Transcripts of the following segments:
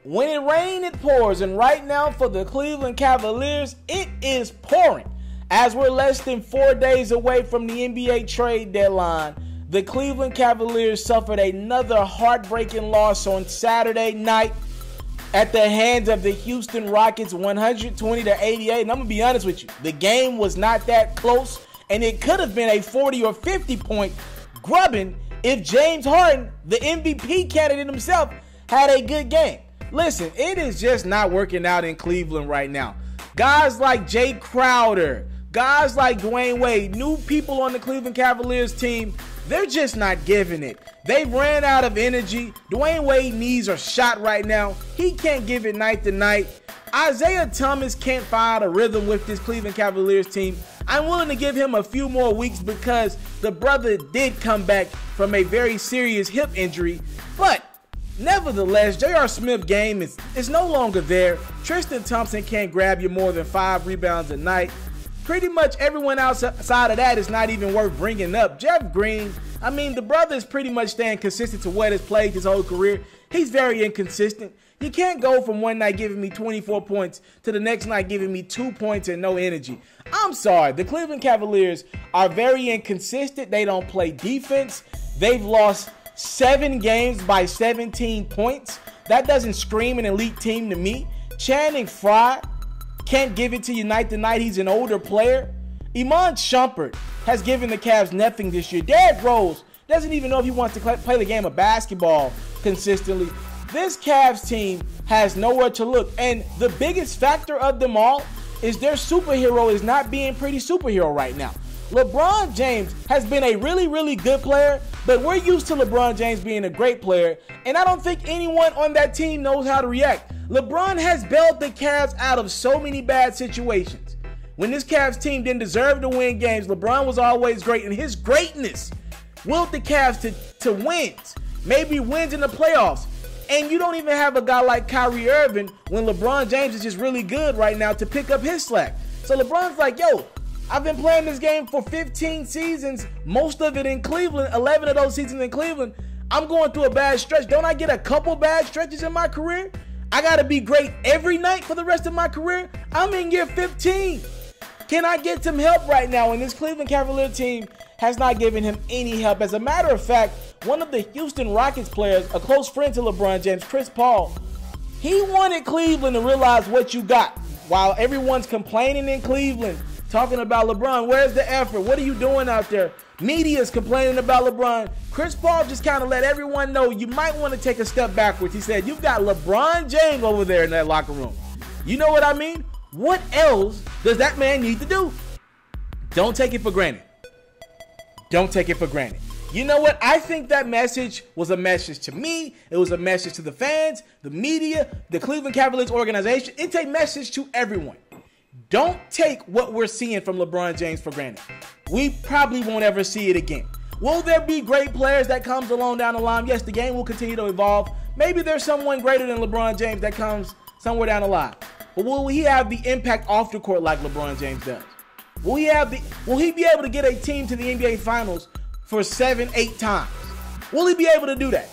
When it rains, it pours. And right now for the Cleveland Cavaliers, it is pouring. As we're less than 4 days away from the NBA trade deadline, the Cleveland Cavaliers suffered another heartbreaking loss on Saturday night at the hands of the Houston Rockets, 120-88. And I'm going to be honest with you, the game was not that close, and it could have been a 40 or 50 point grubbing if James Harden, the MVP candidate himself, had a good game. Listen, it is just not working out in Cleveland right now. Guys like Jay Crowder, guys like Dwayne Wade, new people on the Cleveland Cavaliers team, they're just not giving it. They ran out of energy. Dwayne Wade's knees are shot right now. He can't give it night to night. Isaiah Thomas can't find a rhythm with this Cleveland Cavaliers team. I'm willing to give him a few more weeks because the brother did come back from a very serious hip injury. But nevertheless, J.R. Smith's game is no longer there. Tristan Thompson can't grab you more than 5 rebounds a night. Pretty much everyone outside of that is not even worth bringing up. Jeff Green, I mean, the brother is pretty much staying consistent to what has played his whole career. He's very inconsistent. You can't go from one night giving me 24 points to the next night giving me 2 points and no energy. I'm sorry. The Cleveland Cavaliers are very inconsistent. They don't play defense. They've lost 7 games by 17 points. That doesn't scream an elite team to me. Channing Frye can't give it to you night to night. He's an older player. Iman Shumpert has given the Cavs nothing this year. Derrick Rose doesn't even know if he wants to play the game of basketball consistently. This Cavs team has nowhere to look. And the biggest factor of them all is their superhero is not being pretty superhero right now. LeBron James has been a really, really good player, but we're used to LeBron James being a great player, and I don't think anyone on that team knows how to react. LeBron has bailed the Cavs out of so many bad situations. When this Cavs team didn't deserve to win games, LeBron was always great, and his greatness willed the Cavs to wins, maybe wins in the playoffs. And you don't even have a guy like Kyrie Irving when LeBron James is just really good right now to pick up his slack. So LeBron's like, yo, I've been playing this game for 15 seasons, most of it in Cleveland, 11 of those seasons in Cleveland. I'm going through a bad stretch. Don't I get a couple bad stretches in my career? I got to be great every night for the rest of my career? I'm in year 15. Can I get some help right now? And this Cleveland Cavalier team has not given him any help. As a matter of fact, one of the Houston Rockets players, a close friend to LeBron James, Chris Paul, he wanted Cleveland to realize what you got. While everyone's complaining in Cleveland, talking about LeBron, where's the effort? What are you doing out there? Media's complaining about LeBron. Chris Paul just kind of let everyone know you might want to take a step backwards. He said, you've got LeBron James over there in that locker room. You know what I mean? What else does that man need to do? Don't take it for granted. Don't take it for granted. You know what? I think that message was a message to me. It was a message to the fans, the media, the Cleveland Cavaliers organization. It's a message to everyone. Don't take what we're seeing from LeBron James for granted. We probably won't ever see it again. Will there be great players that comes along down the line? Yes, the game will continue to evolve. Maybe there's someone greater than LeBron James that comes somewhere down the line. But will he have the impact off the court like LeBron James does? Will he be able to get a team to the NBA Finals for 7-8 times? Will he be able to do that?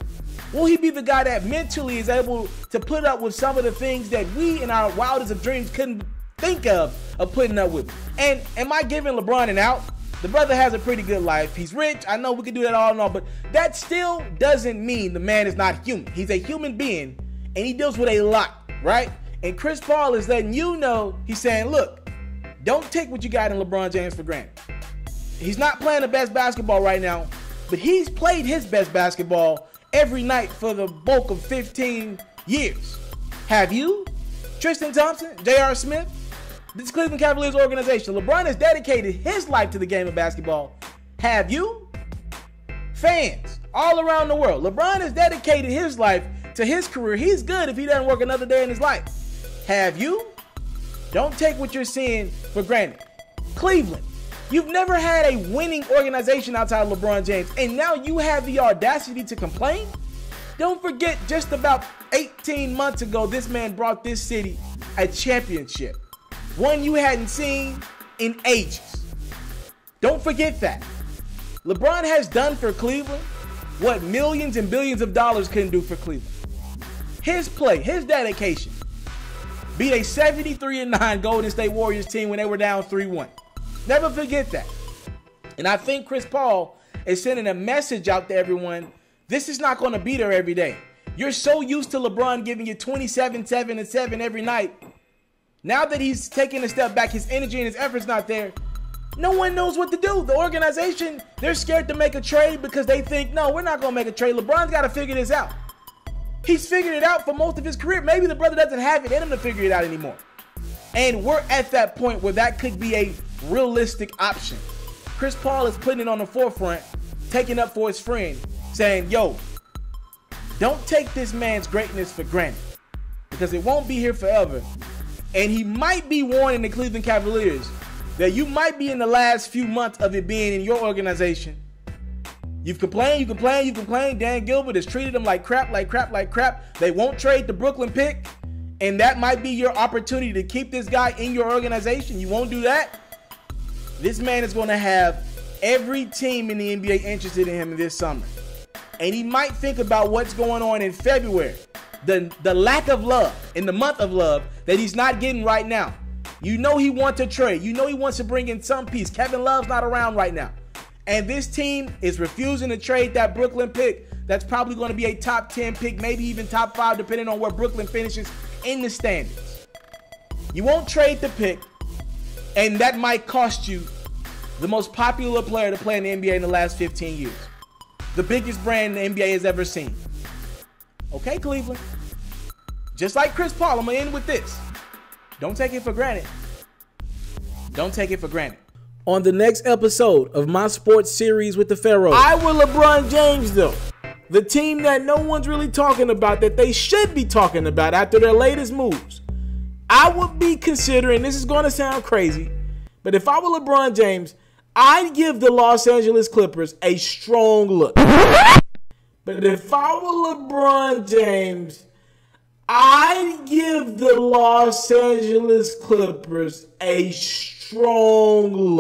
Will he be the guy that mentally is able to put up with some of the things that we in our wildest of dreams couldn't think of putting up with? And am I giving LeBron an out? The brother has a pretty good life. He's rich. I know we can do that all and all, but that still doesn't mean the man is not human. He's a human being, and he deals with a lot, right? And Chris Paul is letting you know, he's saying, look, don't take what you got in LeBron James for granted. He's not playing the best basketball right now, but he's played his best basketball every night for the bulk of 15 years. Have you? Tristan Thompson, J.R. Smith, this Cleveland Cavaliers organization. LeBron has dedicated his life to the game of basketball. Have you? Fans all around the world. LeBron has dedicated his life to his career. He's good if he doesn't work another day in his life. Have you? Don't take what you're seeing for granted. Cleveland, you've never had a winning organization outside of LeBron James, and now you have the audacity to complain? Don't forget, just about 18 months ago, this man brought this city a championship. One you hadn't seen in ages. Don't forget that. LeBron has done for Cleveland what millions and billions of dollars couldn't do for Cleveland. his play, his dedication, beat a 73-9 Golden State Warriors team when they were down 3-1. Never forget that. And I think Chris Paul is sending a message out to everyone. This is not going to be there every day. You're so used to LeBron giving you 27, 7, and 7 every night. Now that he's taking a step back, his energy and his effort's not there. No one knows what to do. The organization, they're scared to make a trade because they think, no, we're not going to make a trade. LeBron's got to figure this out. He's figured it out for most of his career. Maybe the brother doesn't have it in him to figure it out anymore. And we're at that point where that could be a realistic option. Chris Paul is putting it on the forefront, taking up for his friend, saying, yo, don't take this man's greatness for granted because it won't be here forever. And he might be warning the Cleveland Cavaliers that you might be in the last few months of it being in your organization. You've complained. Dan Gilbert has treated them like crap. They won't trade the Brooklyn pick. And that might be your opportunity to keep this guy in your organization. You won't do that. This man is going to have every team in the NBA interested in him this summer. And he might think about what's going on in February. The lack of love, in the month of love, that he's not getting right now. You know he wants to trade. You know he wants to bring in some piece. Kevin Love's not around right now. And this team is refusing to trade that Brooklyn pick. That's probably going to be a top 10 pick, maybe even top 5, depending on where Brooklyn finishes in the standings. You won't trade the pick, and that might cost you the most popular player to play in the NBA in the last 15 years. The biggest brand the NBA has ever seen. Okay, Cleveland. Just like Chris Paul, I'm going to end with this. Don't take it for granted. Don't take it for granted. On the next episode of my sports series with the Pharaohs, I will LeBron James, though. The team that no one's really talking about, that they should be talking about after their latest moves. I would be considering, this is going to sound crazy, but if I were LeBron James, I'd give the Los Angeles Clippers a strong look. But if I were LeBron James, I'd give the Los Angeles Clippers a strong look.